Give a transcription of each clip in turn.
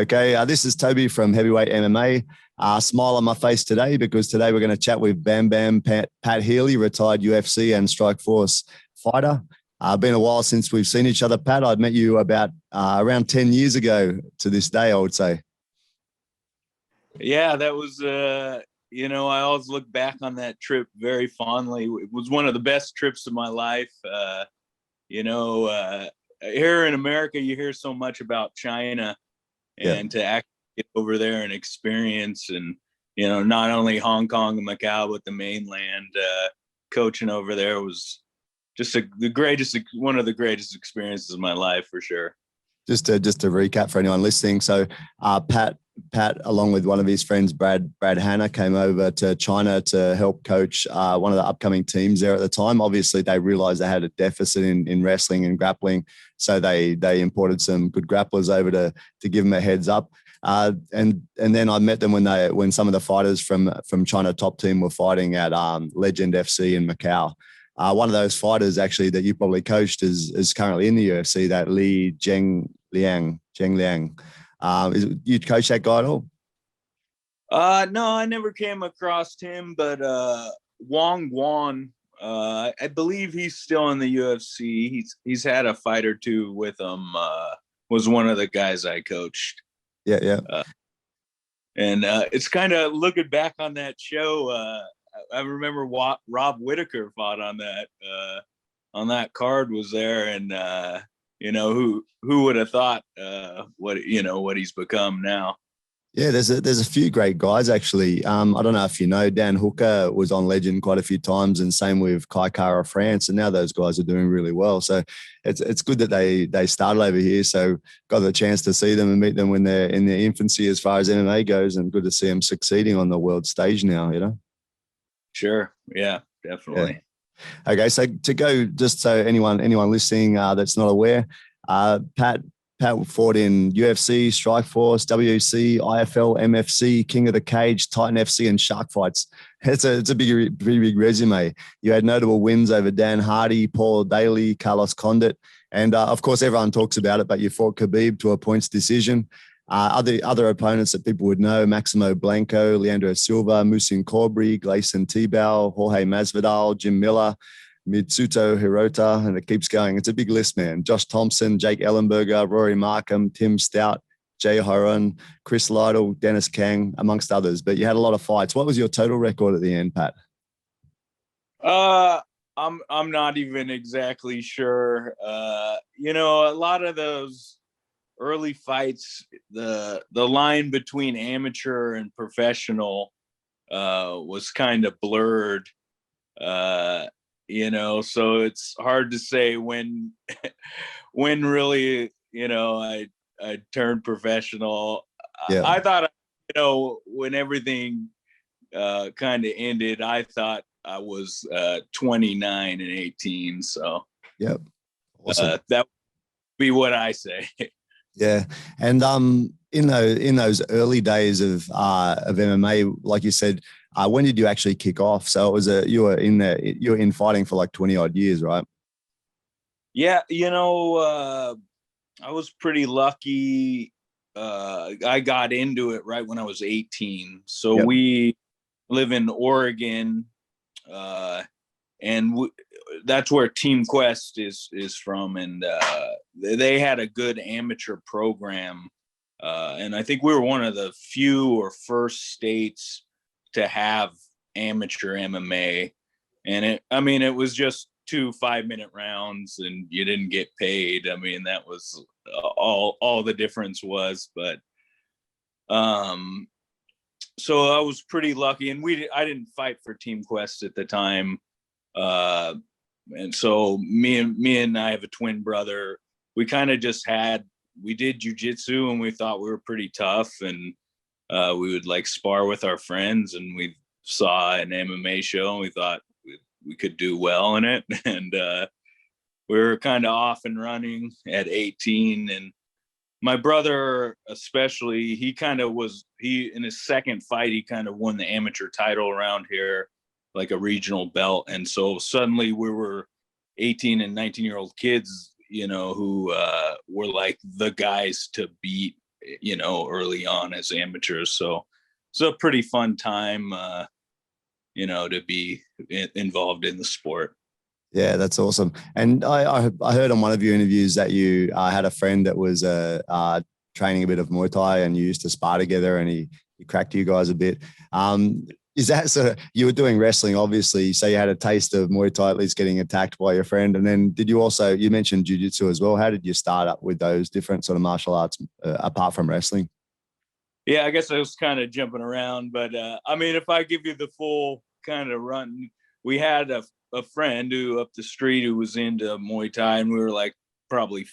Okay, this is Toby from Heavyweight MMA. Smile on my face today because today we're going to chat with Bam Bam Pat Healy, retired UFC and Strikeforce fighter. Been a while since we've seen each other, Pat. I'd met you about around 10 years ago to this day, I would say. Yeah, that was, I always look back on that trip very fondly. It was one of the best trips of my life. Here in America, you hear so much about China, and to actually get over there and experience, and, not only Hong Kong and Macau, but the mainland, coaching over there was just one of the greatest experiences of my life, for sure. Just to recap for anyone listening. So Pat, along with one of his friends, Brad Hanna, came over to China to help coach one of the upcoming teams there at the time. Obviously, they realized they had a deficit in wrestling and grappling, so they imported some good grapplers over to give them a heads up. And then I met them when some of the fighters from China top team were fighting at Legend FC in Macau. One of those fighters actually that you probably coached is currently in the UFC, that Li Zhengliang. You coach that guy at all? No, I never came across him, but Wong Guan, I believe he's still in the UFC. He's had a fight or two with him. Was one of the guys I coached. Yeah. And it's kind of looking back on that show. I remember Rob Whitaker fought on that card, was there, and who would have thought what he's become now. Yeah, there's a few great guys actually. I don't know if you know, Dan Hooker was on Legend quite a few times, and same with Kai Kara France, and now those guys are doing really well. So it's good that they started over here. So got the chance to see them and meet them when they're in their infancy as far as MMA goes, and good to see them succeeding on the world stage now. Sure. Yeah, definitely. Yeah. Okay. So to go, just so anyone listening that's not aware, Pat fought in UFC, Strikeforce, WC, IFL, MFC, King of the Cage, Titan FC, and Shark Fights. It's a pretty big resume. You had notable wins over Dan Hardy, Paul Daley, Carlos Condit, and of course everyone talks about it. But you fought Khabib to a points decision. Other opponents that people would know: Maximo Blanco, Leandro Silva, Musin Corbry, Gleison Tebow, Jorge Masvidal, Jim Miller, Mitsuto Hirota, and it keeps going. It's a big list, man. Josh Thompson, Jake Ellenberger, Rory Markham, Tim Stout, Jay Horan, Chris Lytle, Dennis Kang, amongst others. But you had a lot of fights. What was your total record at the end, Pat? I'm not even exactly sure. A lot of those early fights, the line between amateur and professional was kind of blurred, so it's hard to say when really I turned professional. Yeah. I thought when everything kind of ended, I thought I was 29 and 18, so yep. Awesome. That would be what I say. Yeah, and in those early days of MMA, like you said, when did you actually kick off? So it was you were in fighting for like 20 odd years, right? Yeah, I was pretty lucky. I got into it right when I was 18. So yep. We live in Oregon, and that's where Team Quest is from, and they had a good amateur program, and I think we were one of the few or first states to have amateur MMA, and it was just 2 5-minute rounds, and you didn't get paid. That was all the difference was, but so I was pretty lucky, and I didn't fight for Team Quest at the time. And so me and I have a twin brother. We kind of we did jujitsu, and we thought we were pretty tough, and we would like spar with our friends, and we saw an MMA show, and we thought we could do well in it. And we were kind of off and running at 18. And my brother, especially, in his second fight, he kind of won the amateur title around here, like a regional belt. And so suddenly we were 18 and 19-year-old kids, who were like the guys to beat early on as amateurs. So it's a pretty fun time, to be involved in the sport. Yeah, that's awesome. And I heard on one of your interviews that you had a friend that was training a bit of Muay Thai, and you used to spar together, and he cracked you guys a bit. Is that so? You were doing wrestling, obviously, so you had a taste of Muay Thai, at least getting attacked by your friend. And then you mentioned jiu-jitsu as well. How did you start up with those different sort of martial arts apart from wrestling? Yeah, I guess I was kind of jumping around, but if I give you the full kind of run, we had a friend who up the street who was into Muay Thai, and we were like probably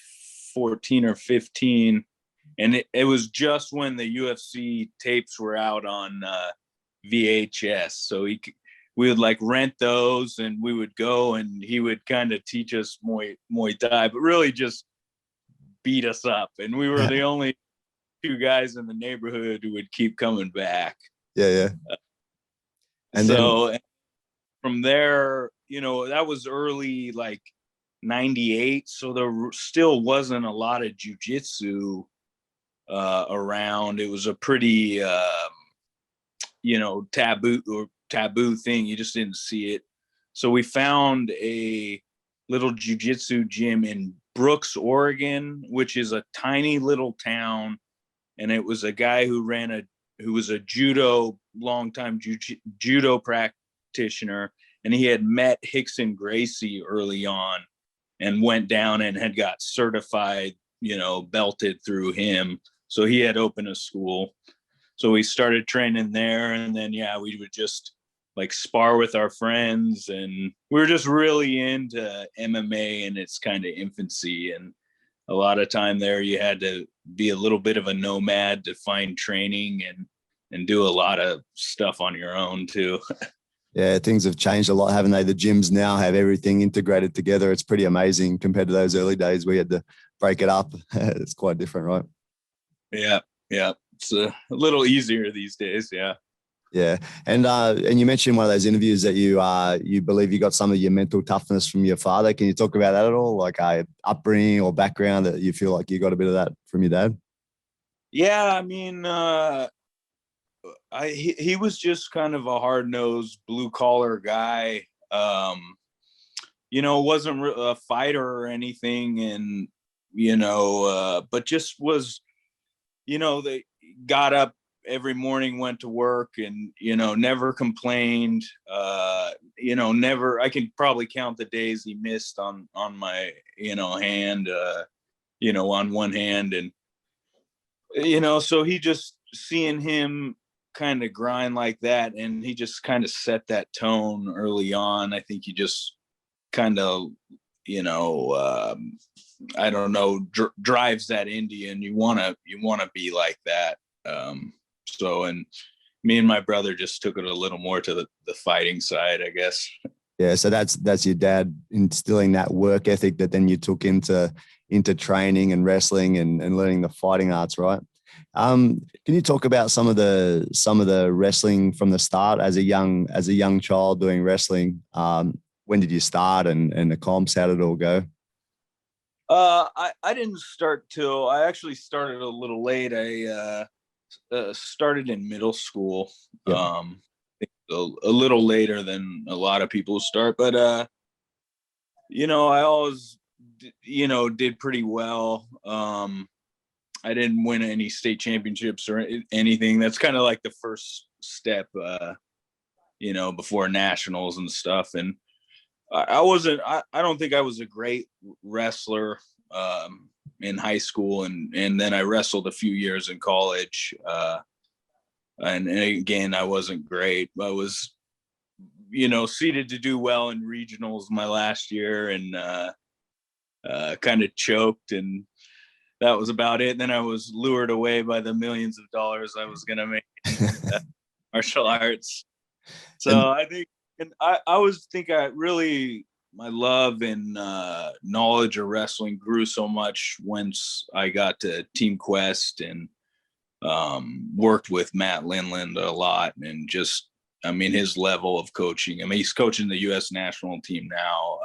14 or 15. And it was just when the UFC tapes were out on VHS. So we would like rent those, and we would go, and he would kind of teach us Muay Thai, but really just beat us up. And we were the only two guys in the neighborhood who would keep coming back. Yeah. And so from there, that was early, like 98. So there still wasn't a lot of jiu-jitsu around. It was a pretty, taboo thing. You just didn't see it. So we found a little jiu-jitsu gym in Brooks, Oregon, which is a tiny little town. And it was a guy who was a longtime judo practitioner. And he had met Rickson Gracie early on and went down and had got certified, belted through him. So he had opened a school. So we started training there. And then, we would just like spar with our friends. And we were just really into MMA in its kind of infancy. And a lot of time there, you had to be a little bit of a nomad to find training and do a lot of stuff on your own too. Yeah, things have changed a lot, haven't they? The gyms now have everything integrated together. It's pretty amazing compared to those early days where you had to break it up. It's quite different, right? Yeah. It's a little easier these days. Yeah. Yeah, and you mentioned in one of those interviews that you believe you got some of your mental toughness from your father. Can you talk about that at all, like upbringing or background that you feel like you got a bit of that from your dad? Yeah, he was just kind of a hard-nosed blue collar guy. Wasn't a fighter or anything, and but just was, they got up every morning, went to work, and never complained. Never. I can probably count the days he missed on my hand, on one hand, and so he just seeing him kind of grind like that, and he just kind of set that tone early on. I think he just kind of I don't know, drives that into you, and you want to be like that. And me and my brother just took it a little more to the fighting side, I guess. Yeah, so that's your dad instilling that work ethic that then you took into training and wrestling and learning the fighting arts, right? Can you talk about some of the wrestling from the start as a young child doing wrestling? When did you start and the comps? How did it all go? I didn't start till I actually started a little late. I started in middle school. Yeah. A little later than a lot of people start, but I always did pretty well. I didn't win any state championships or anything. That's kind of like the first step, before nationals and stuff. And I don't think I was a great wrestler in high school, and then I wrestled a few years in college. And again, I wasn't great. I was, seeded to do well in regionals my last year, and kind of choked, and that was about it. And then I was lured away by the millions of dollars I was going to make in martial arts. So I think, and I always think my love and knowledge of wrestling grew so much once I got to Team Quest and worked with Matt Linland a lot, and just, his level of coaching. He's coaching the U.S. national team now,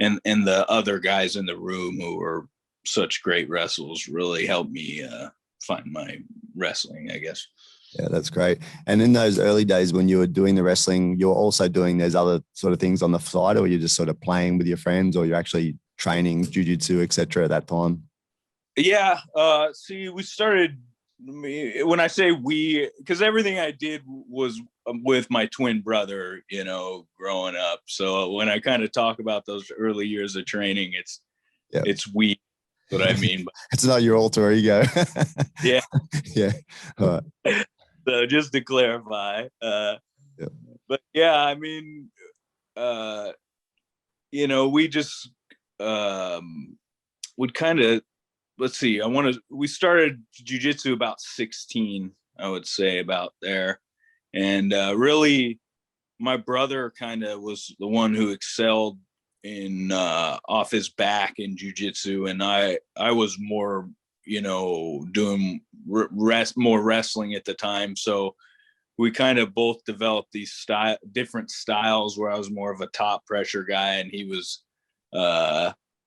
and the other guys in the room who are such great wrestlers really helped me find my wrestling, I guess. Yeah, that's great. And in those early days when you were doing the wrestling, you're also doing those other sort of things on the side, or you're just sort of playing with your friends, or you're actually training jiu-jitsu, et cetera, at that time? Yeah. See, we started, when I say we, because everything I did was with my twin brother, you know, growing up. So when I kind of talk about those early years of training, it's we, what I mean. It's not your alter ego. Yeah. Yeah. All right. So just to clarify, but yeah, I mean, you know, we just would kind of, let's see, we started jiu-jitsu about 16, I would say, about there. And really, my brother kind of was the one who excelled in off his back in jiu-jitsu, and I was more, you know, doing more wrestling at the time. So we kind of both developed these different styles, where I was more of a top pressure guy and he was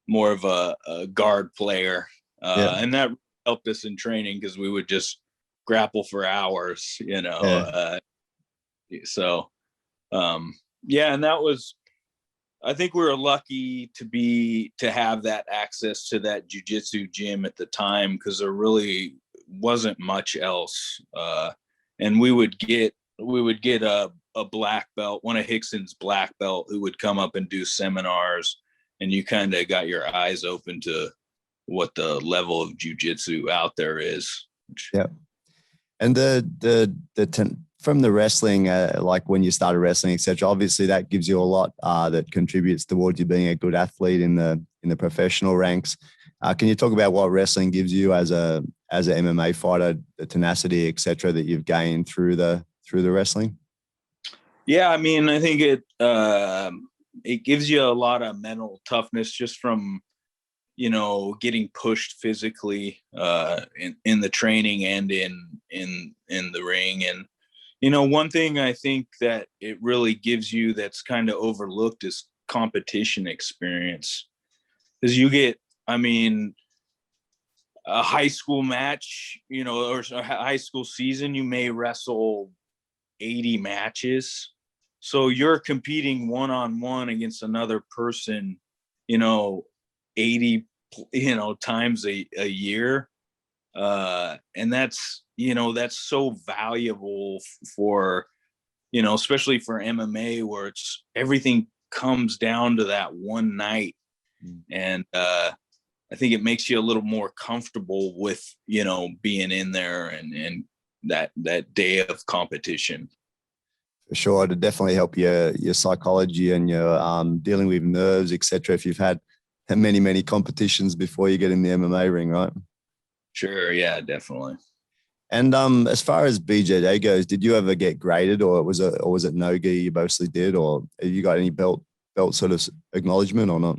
more of a guard player. And that helped us in training, because we would just grapple for hours, you know. And that was, I think we were lucky to have that access to that jiu-jitsu gym at the time, because there really wasn't much else. And we would get a black belt, one of Hickson's black belt, who would come up and do seminars, and you kind of got your eyes open to what the level of jiu-jitsu out there is. Yeah. And from the wrestling, like when you started wrestling, etc., obviously that gives you a lot that contributes towards you being a good athlete in the professional ranks. Can you talk about what wrestling gives you as an MMA fighter, the tenacity, etc., that you've gained through the wrestling? Yeah, I mean, I think it gives you a lot of mental toughness, just from, you know, getting pushed physically in the training and in the ring. And, you know, one thing I think that it really gives you that's kind of overlooked is competition experience. Because you get, I mean, a high school match, you know, or a high school season, you may wrestle 80 matches. So you're competing one-on-one against another person, you know, 80, you know, times a year. And that's, you know, that's so valuable for, you know, especially for MMA, where it's everything comes down to that one night. And I think it makes you a little more comfortable with, you know, being in there and that day of competition. For sure, to definitely help your psychology and your dealing with nerves, etc. If you've had many competitions before you get in the MMA ring, right? Sure, yeah, definitely. And as far as BJJ goes, did you ever get graded, or was it no-gi you mostly did, or have you got any belt sort of acknowledgement or not?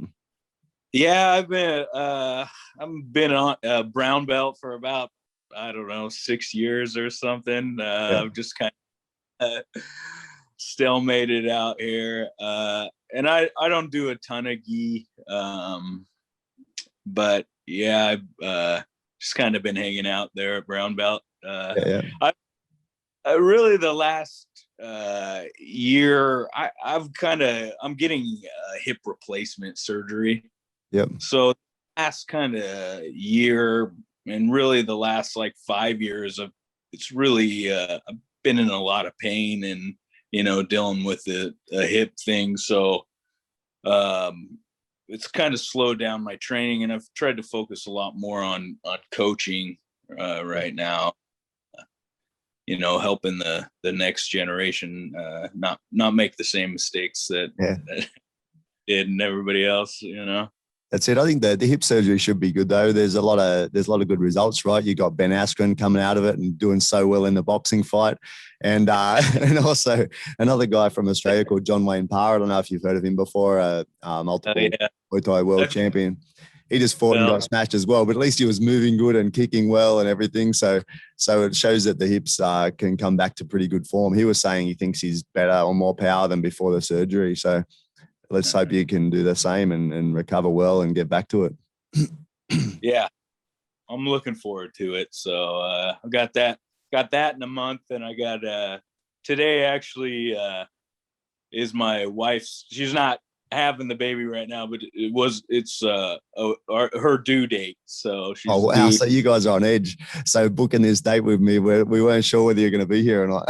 Yeah, I've been on a brown belt for about, I don't know, 6 years or something. I've just kind of stalemated out here. And I don't do a ton of gi. But yeah, I've just kind of been hanging out there at brown belt. I really, the last year, I'm getting hip replacement surgery. Yep. So last kind of year, and really the last like 5 years, it's really I've been in a lot of pain and, you know, dealing with the hip thing. So it's kind of slowed down my training, and I've tried to focus a lot more on coaching right now. You know, helping the next generation not make the same mistakes that did and everybody else, you know. That's it. I think the hip surgery should be good though. There's a lot of good results, right? You got Ben Askren coming out of it and doing so well in the boxing fight, and also another guy from Australia called John Wayne Parr. I don't know if you've heard of him before. Multiple Muay Thai world champion. He just fought and got smashed as well, but at least he was moving good and kicking well and everything. So it shows that the hips can come back to pretty good form. He was saying he thinks he's better or more power than before the surgery. So let's hope you can do the same and recover well and get back to it. Yeah. I'm looking forward to it. So I got that in a month, and I got today actually is my wife's. She's not having the baby right now, but it's her due date. So she's wow. due. So you guys are on edge. So booking this date with me, we weren't sure whether you're going to be here or not.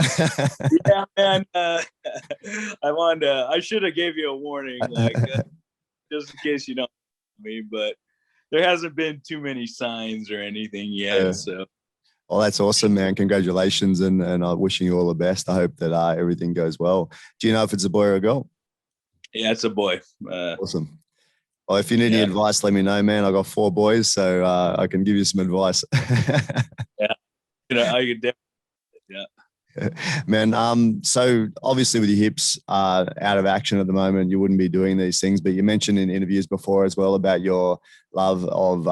Yeah, man. I should have gave you a warning, like just in case you don't know me, but there hasn't been too many signs or anything yet. So. Well, that's awesome, man. Congratulations, and I'm wishing you all the best. I hope that everything goes well. Do you know if it's a boy or a girl? Yeah, it's a boy. Awesome. Well, if you need any advice, let me know, man. I got 4 boys, so I can give you some advice. Yeah, I could definitely. Yeah. Man, so obviously with your hips out of action at the moment, you wouldn't be doing these things, but you mentioned in interviews before as well about your love of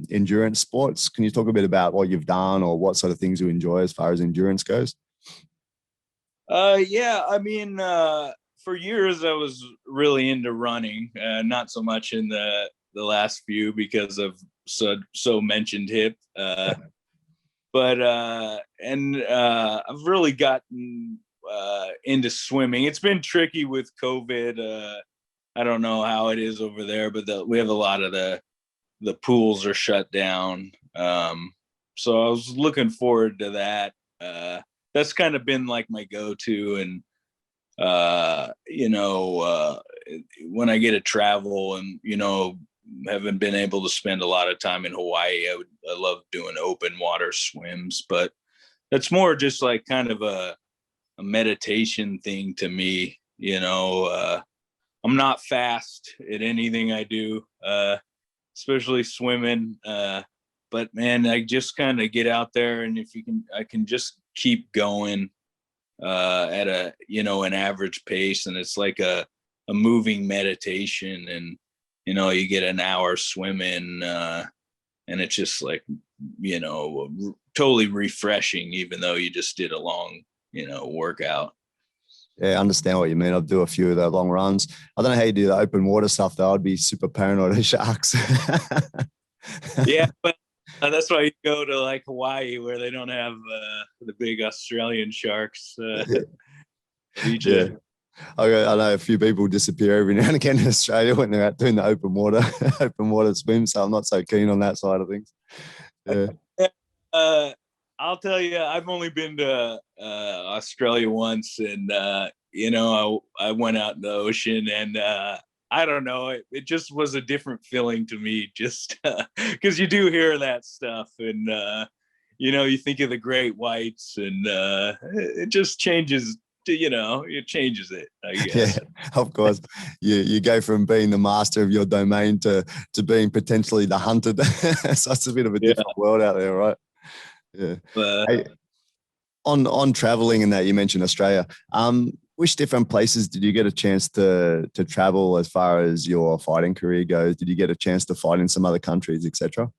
endurance sports. Can you talk a bit about what you've done or what sort of things you enjoy as far as endurance goes? Yeah, I mean, for years I was really into running, not so much in the last few because of so mentioned hip. But I've really gotten into swimming. It's been tricky with COVID. I don't know how it is over there, but we have a lot of the pools are shut down. So I was looking forward to that. That's kind of been like my go-to. And when I get to travel and haven't been able to spend a lot of time in Hawaii, I love doing open water swims, but that's more just like kind of a meditation thing to me. I'm not fast at anything I do, especially swimming. But man, I just kind of get out there, and I can just keep going at an average pace, and it's like a moving meditation. And you get an hour swimming, and it's just like totally refreshing, even though you just did a long workout. Yeah, I understand what you mean. I'll do a few of the long runs. I don't know how you do the open water stuff though. I'd be super paranoid of sharks. Yeah, but that's why you go to like Hawaii, where they don't have the big Australian sharks. Yeah. I know a few people disappear every now and again in Australia when they're out doing the open water swim. So I'm not so keen on that side of things. Yeah. I'll tell you, I've only been to Australia once, and I went out in the ocean, and I don't know, it just was a different feeling to me, just because you do hear that stuff, and you think of the great whites, and it just changes. It changes it, I guess. Yeah, of course. You go from being the master of your domain to being potentially the hunted. So it's a bit of a different world out there, right? Yeah. Hey, on traveling and that, you mentioned Australia. Which different places did you get a chance to travel as far as your fighting career goes? Did you get a chance to fight in some other countries, etc.?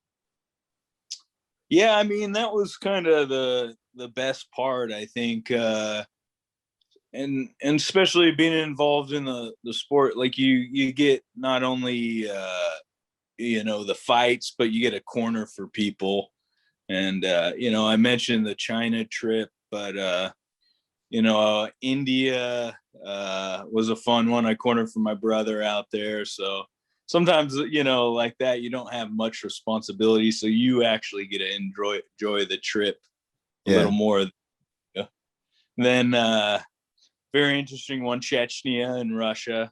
Yeah, I mean, that was kind of the best part, I think. And especially being involved in the sport, like you get not only the fights, but you get a corner for people. And I mentioned the China trip, but India was a fun one. I cornered for my brother out there. So sometimes like that, you don't have much responsibility, so you actually get to enjoy the trip a little more. Then very interesting one, Chechnya in Russia.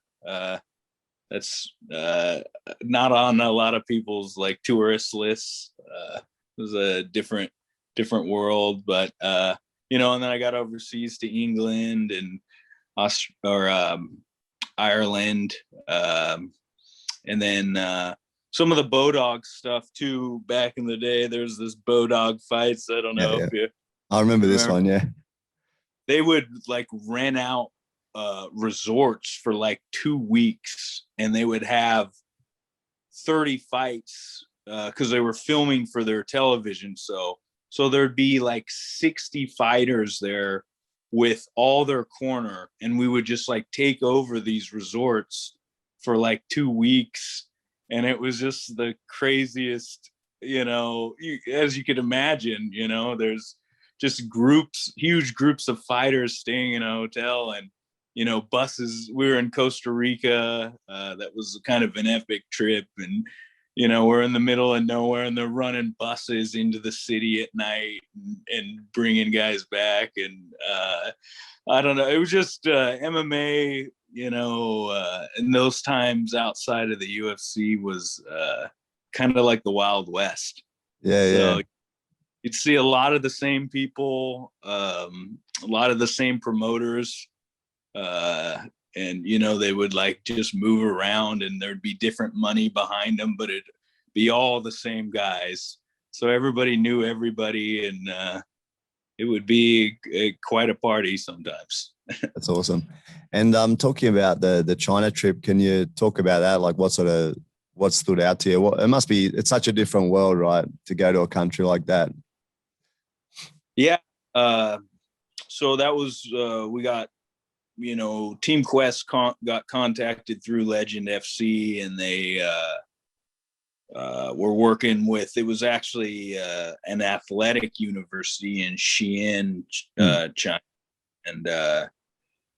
That's not on a lot of people's like tourist lists. It was a different world, but and then I got overseas to England and Ireland, and then some of the Bodog stuff too. Back in the day, there's this Bodog fights. I don't know if you. I remember this one. Yeah. They would like rent out resorts for like 2 weeks, and they would have 30 fights because they were filming for their television. So there'd be like 60 fighters there with all their corner, and we would just like take over these resorts for like 2 weeks, and it was just the craziest as you could imagine, there's just huge groups of fighters staying in a hotel, and, buses. We were in Costa Rica. That was kind of an epic trip. And, we're in the middle of nowhere, and they're running buses into the city at night and bringing guys back. And I don't know. It was just MMA, in those times outside of the UFC was kind of like the Wild West. Yeah. You'd see a lot of the same people, a lot of the same promoters, and they would like just move around, and there'd be different money behind them, but it'd be all the same guys. So everybody knew everybody, and it would be quite a party sometimes. That's awesome. And talking about the China trip, can you talk about that? Like what stood out to you? It's such a different world, right? To go to a country like that. Yeah. So that was, we got, Team Quest got contacted through Legend FC, and they were working with, it was actually an athletic university in Xi'an, China. And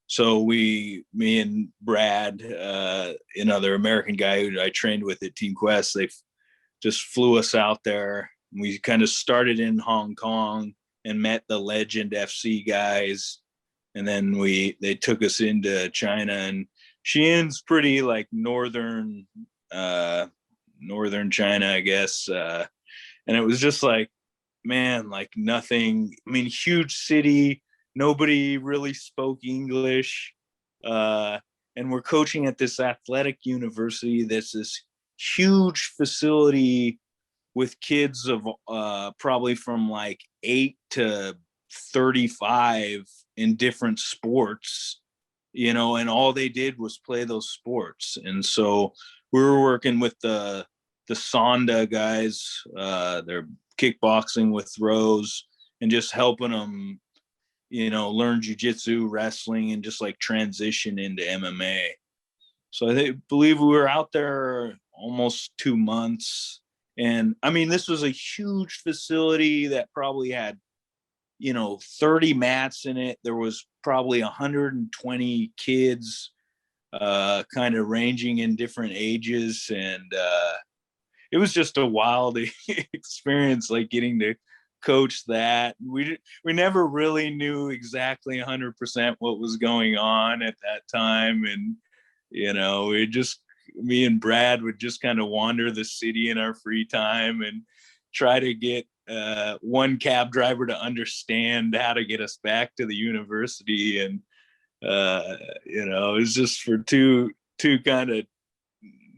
so me and Brad, another American guy who I trained with at Team Quest, they just flew us out there. We kind of started in Hong Kong and met the Legend FC guys. And then they took us into China, and Xi'an's pretty like northern China, I guess. And it was just like, man, like nothing. I mean, huge city, nobody really spoke English. And we're coaching at this athletic university that's this huge facility with kids of probably from like 8 to 35 in different sports, and all they did was play those sports. And so we were working with the Sonda guys, they're kickboxing with throws, and just helping them, learn jiu-jitsu, wrestling, and just like transition into MMA. So I believe we were out there almost 2 months. And I mean, this was a huge facility that probably had 30 mats in it. There was probably 120 kids, kind of ranging in different ages. And it was just a wild experience, like getting to coach that. We never really knew exactly 100% what was going on at that time. And, me and Brad would just kind of wander the city in our free time and try to get one cab driver to understand how to get us back to the university. And it was just for two kind of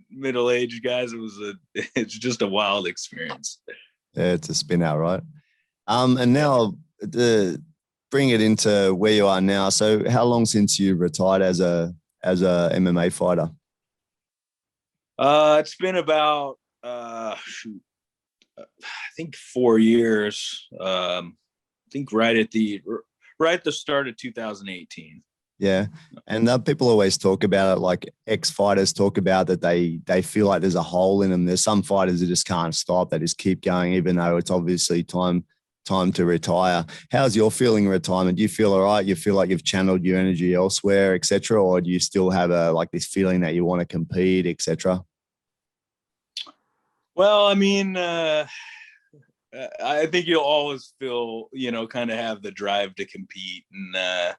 middle-aged guys. It's just a wild experience. Yeah, it's a spin out, right? And now bring it into where you are now. So how long since you retired as a MMA fighter? It's been about I think 4 years. I think right at the start of 2018. Yeah. And people always talk about it, like ex-fighters talk about that they feel like there's a hole in them. There's some fighters that just can't stop. They just keep going, even though it's obviously time to retire. How's your feeling in retirement? Do you feel all right? You feel like you've channeled your energy elsewhere, et cetera? Or do you still have this feeling that you want to compete, et cetera? Well, I mean, I think you'll always feel, kind of have the drive to compete. And,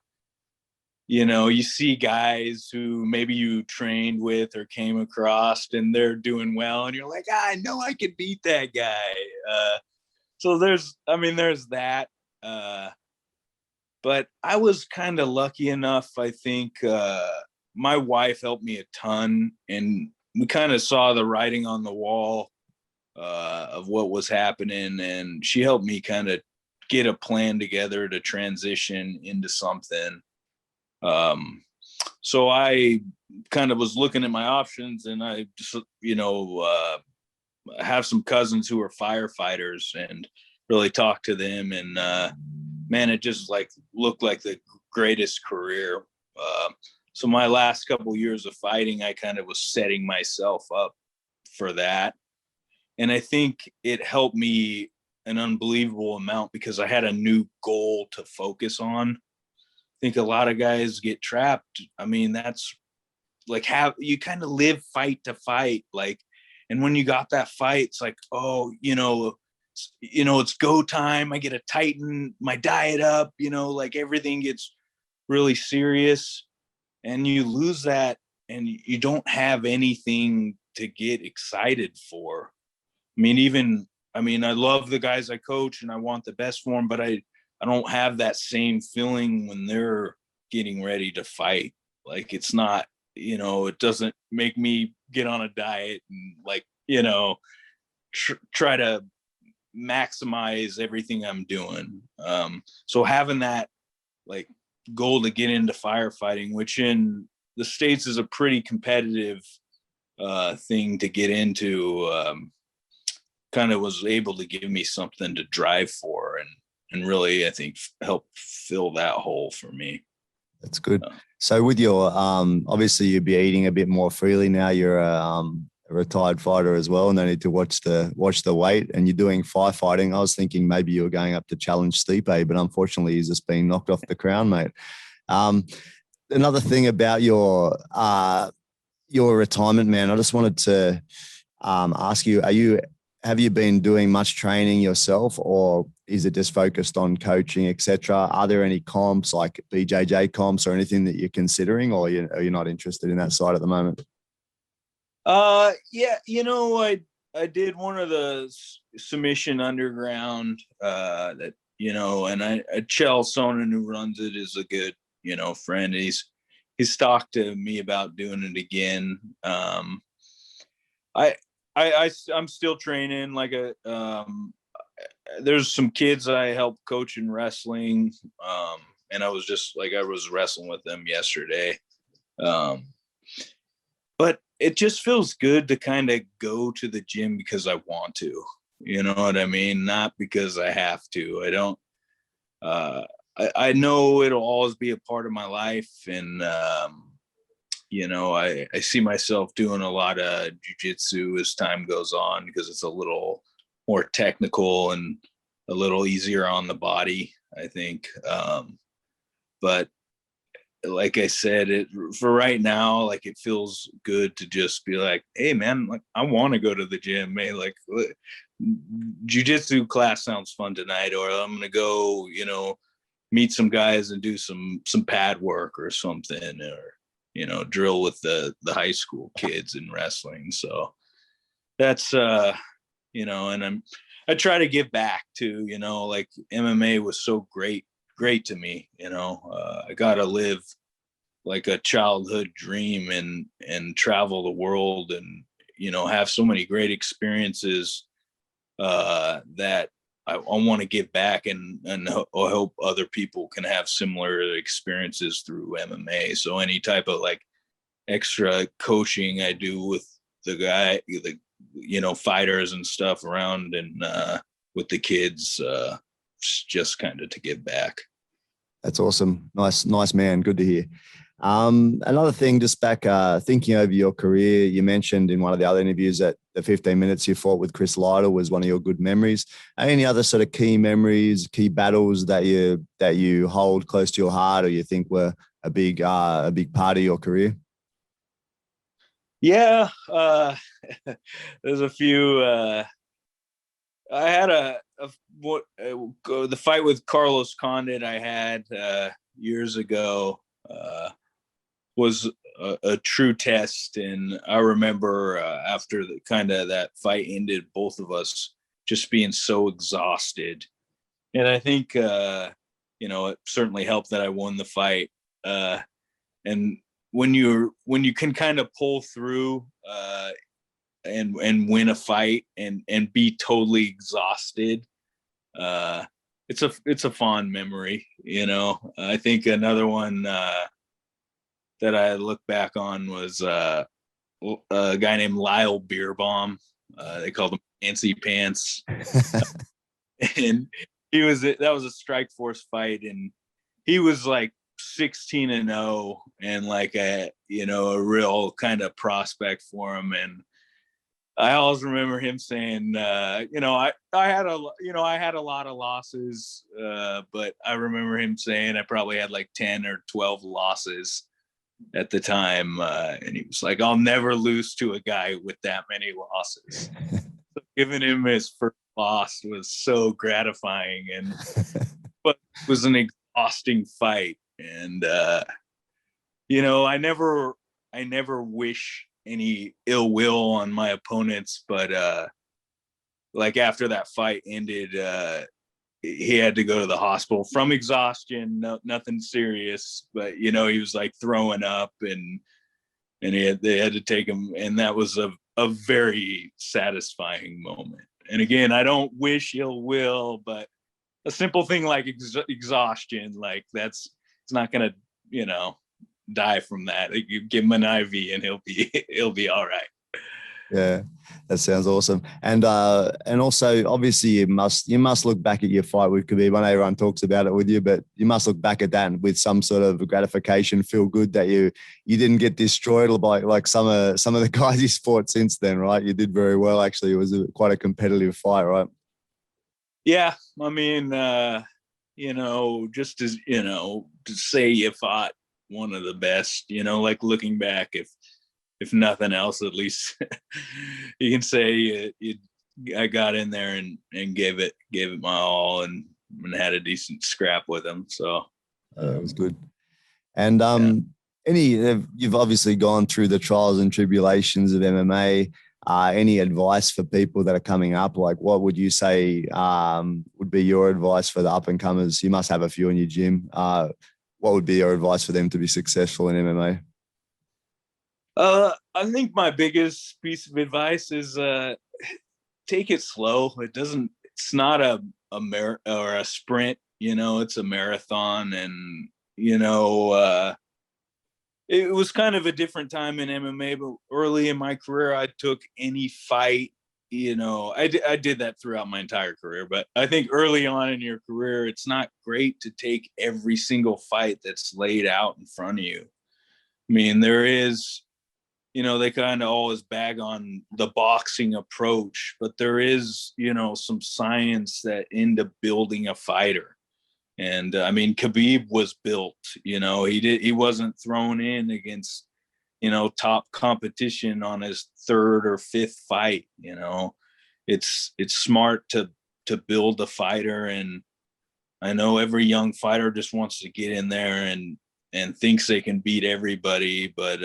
you see guys who maybe you trained with or came across, and they're doing well, and you're like, I know I could beat that guy. So there's that. But I was kind of lucky enough, I think. My wife helped me a ton, and we kind of saw the writing on the wall of what was happening, and she helped me kind of get a plan together to transition into something. So I kind of was looking at my options, and I just, have some cousins who are firefighters, and really talk to them. And man, it just looked like the greatest career. So my last couple of years of fighting, I kind of was setting myself up for that. And I think it helped me an unbelievable amount because I had a new goal to focus on. I think a lot of guys get trapped. I mean, that's like, you kind of live fight to fight. Like, and when you got that fight, it's like, oh, it's go time. I get to tighten my diet up, like everything gets really serious, and you lose that and you don't have anything to get excited for. I love the guys I coach and I want the best for them, but I don't have that same feeling when they're getting ready to fight. Like, it's not, it doesn't make me get on a diet and like, try to maximize everything I'm doing. So having that like goal to get into firefighting, which in the States is a pretty competitive thing to get into, kind of was able to give me something to drive for and really, I think, help fill that hole for me. That's good. So with your, obviously you'd be eating a bit more freely now. You're a retired fighter as well. No need to watch the weight, and you're doing firefighting. I was thinking maybe you were going up to challenge Stipe, but unfortunately he's just been knocked off the crown, mate. Another thing about your retirement, man, I just wanted to ask you, have you been doing much training yourself, or is it just focused on coaching, etc.? Are there any comps like BJJ comps or anything that you're considering, or are you not interested in that side at the moment? Yeah, I did one of the submission underground that, and Chell Sonnen, who runs it, is a good, friend. He's talked to me about doing it again. I'm still training like there's some kids I help coach in wrestling. And I was wrestling with them yesterday. But it just feels good to kind of go to the gym because I want to, you know what I mean? Not because I have to. I don't, I know it'll always be a part of my life. And, I see myself doing a lot of jujitsu as time goes on because it's a little more technical and a little easier on the body, I think. But like I said, for right now, like it feels good to just be like, hey man, like I want to go to the gym. Hey, like jiu-jitsu class sounds fun tonight, or I'm gonna go, meet some guys and do some pad work or something, or drill with the high school kids in wrestling. So that's and I try to give back to, like MMA was so great to me. I got to live like a childhood dream and travel the world and, have so many great experiences that I want to give back and I hope other people can have similar experiences through MMA. So any type of like extra coaching I do with the fighters and stuff around and with the kids, just kind of to give back. That's awesome. Nice man. Good to hear. Another thing, just back thinking over your career, you mentioned in one of the other interviews that the 15 minutes you fought with Chris Lytle was one of your good memories. Any other sort of key memories, key battles that you hold close to your heart, or you think were a big part of your career? Yeah, there's a few. I had the fight with Carlos Condit I had years ago was a true test, and I remember after that fight ended, both of us just being so exhausted, and I think it certainly helped that I won the fight. And when you can kind of pull through and win a fight and be totally exhausted, it's a fond memory. I think another one that I look back on was a guy named Lyle Beerbaum. They called him Fancy Pants. And that was a Strikeforce fight, and he was like 16-0 and like a real kind of prospect for him. And I always remember him saying, I had a lot of losses, but I remember him saying I probably had like 10 or 12 losses at the time. And he was like, I'll never lose to a guy with that many losses. So giving him his first loss was so gratifying, but it was an exhausting fight. And, I never wish any ill will on my opponents, but like after that fight ended, he had to go to the hospital from exhaustion. Nothing serious, but he was like throwing up, and they had to take him, and that was a very satisfying moment. And again, I don't wish ill will, but a simple thing like exhaustion, like it's not gonna die from that. Like, you give him an IV and he'll be all right. Yeah, that sounds awesome. And also, obviously, you must look back at your fight with Khabib. I know everyone talks about it with you, but you must look back at that with some sort of gratification, feel good that you didn't get destroyed by like some of the guys you fought since then, right? You did very well, actually. It was quite a competitive fight, right? Yeah, I mean, just as to say you fought one of the best, like looking back, if nothing else, at least you can say I got in there and gave it my all, and had a decent scrap with him. So it was good. And you've obviously gone through the trials and tribulations of MMA. Any advice for people that are coming up? Like, what would you say would be your advice for the up and comers? You must have a few in your gym. What would be your advice for them to be successful in MMA? I think my biggest piece of advice is take it slow. It's not a or a sprint, it's a marathon. And, it was kind of a different time in MMA, but early in my career, I took any fight, I did that throughout my entire career, but I think early on in your career, it's not great to take every single fight that's laid out in front of you. I mean, there is, they kind of always bag on the boxing approach, but there is, some science that into building a fighter. And I mean, Khabib was built, he wasn't thrown in against, top competition on his third or fifth fight. It's smart to build a fighter. And I know every young fighter just wants to get in there and thinks they can beat everybody, but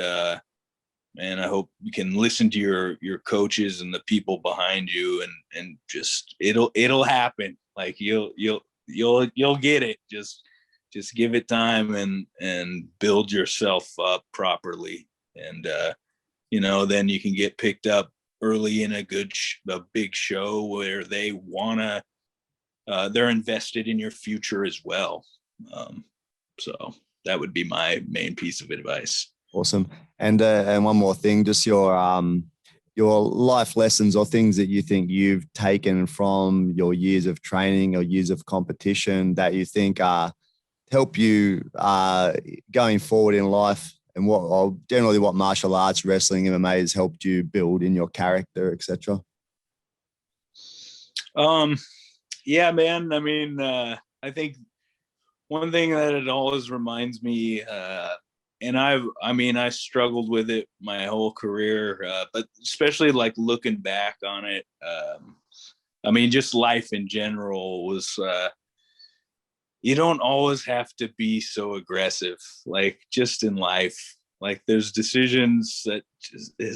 man, I hope you can listen to your coaches and the people behind you, and just it'll happen. Like you'll get it. Just give it time and build yourself up properly, and then you can get picked up early in a big show where they're invested in your future as well. So that would be my main piece of advice. Awesome. And one more thing, just your life lessons or things that you think you've taken from your years of training or years of competition that you think help you going forward in life, and generally what martial arts, wrestling, MMA has helped you build in your character, etc. Yeah, man. I mean, I think one thing that it always reminds me, and I struggled with it my whole career, but especially like looking back on it, I mean, just life in general was, you don't always have to be so aggressive, like just in life. Like there's decisions that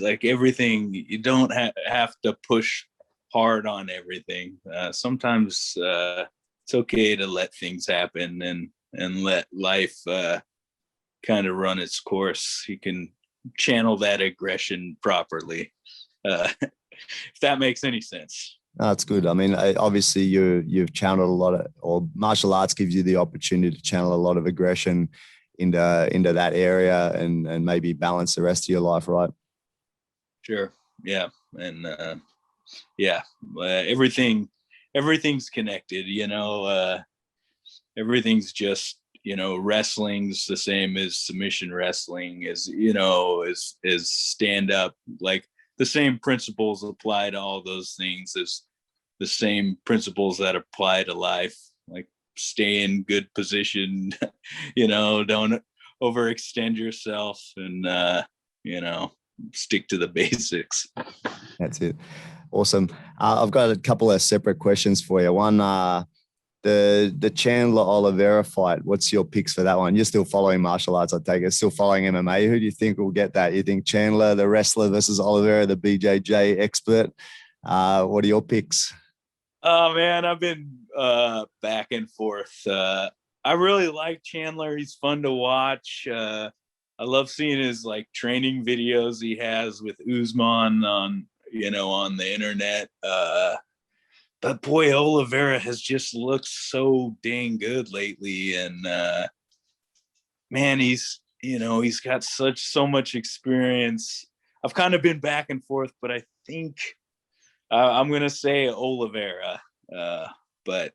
like everything, you don't have to push hard on everything. Sometimes it's okay to let things happen and let life kind of run its course. You can channel that aggression properly, if that makes any sense. That's good. I mean, obviously you've channeled a lot or martial arts gives you the opportunity to channel a lot of aggression into that area and maybe balance the rest of your life, right? Sure. Yeah. And everything's connected, everything's just, wrestling's the same as submission wrestling, is stand up. Like the same principles apply to all those things as the same principles that apply to life, like stay in good position, don't overextend yourself, and stick to the basics. That's it. Awesome. I've got a couple of separate questions for you. One, the Chandler Oliveira fight. What's your picks for that one? You're still following martial arts, I take it. Still following MMA. Who do you think will get that? You think Chandler, the wrestler, versus Oliveira, the BJJ expert? What are your picks? Oh man, I've been back and forth. I really like Chandler. He's fun to watch. I love seeing his like training videos he has with Usman on the internet. But boy, Oliveira has just looked so dang good lately, and man, he's got so much experience. I've kind of been back and forth, but I think I'm gonna say Oliveira. But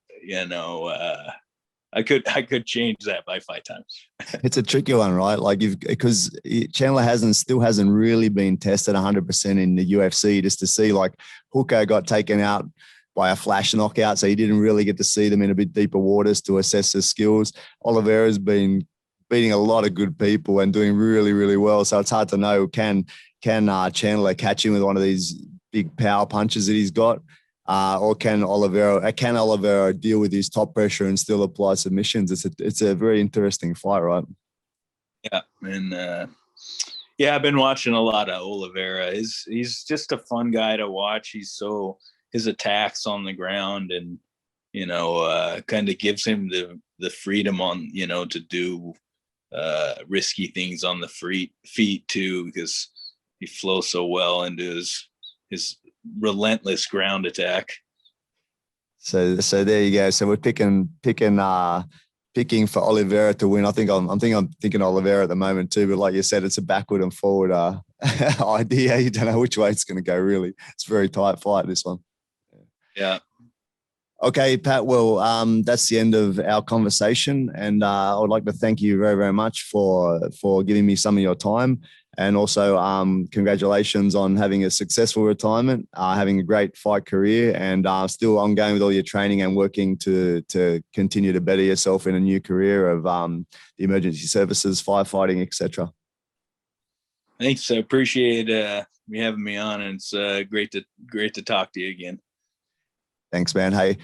I could change that by 5 times. It's a tricky one, right? Like because Chandler still hasn't really been tested 100% in the UFC, just to see, like, Hooker got taken out by a flash knockout, so he didn't really get to see them in a bit deeper waters to assess his skills. Oliveira's been beating a lot of good people and doing really, really well. So it's hard to know, can Chandler catch him with one of these big power punches that he's got? Or can Oliveira deal with his top pressure and still apply submissions? It's a very interesting fight, right? Yeah, and I've been watching a lot of Oliveira. He's just a fun guy to watch. His attacks on the ground, and kind of gives him the freedom on to do risky things on the feet too, because he flows so well into his relentless ground attack. So there you go. So we're picking for Oliveira to win. I'm thinking Oliveira at the moment too, but like you said, it's a backward and forward idea. You don't know which way it's going to go, really. It's a very tight fight, this one. Yeah. Okay, Pat. Well, that's the end of our conversation, and I would like to thank you very, very much for giving me some of your time, and also congratulations on having a successful retirement, having a great fight career, and still ongoing with all your training and working to continue to better yourself in a new career of the emergency services, firefighting, etc. Thanks. I appreciate you having me on, and it's great to talk to you again. Thanks, man. Hey.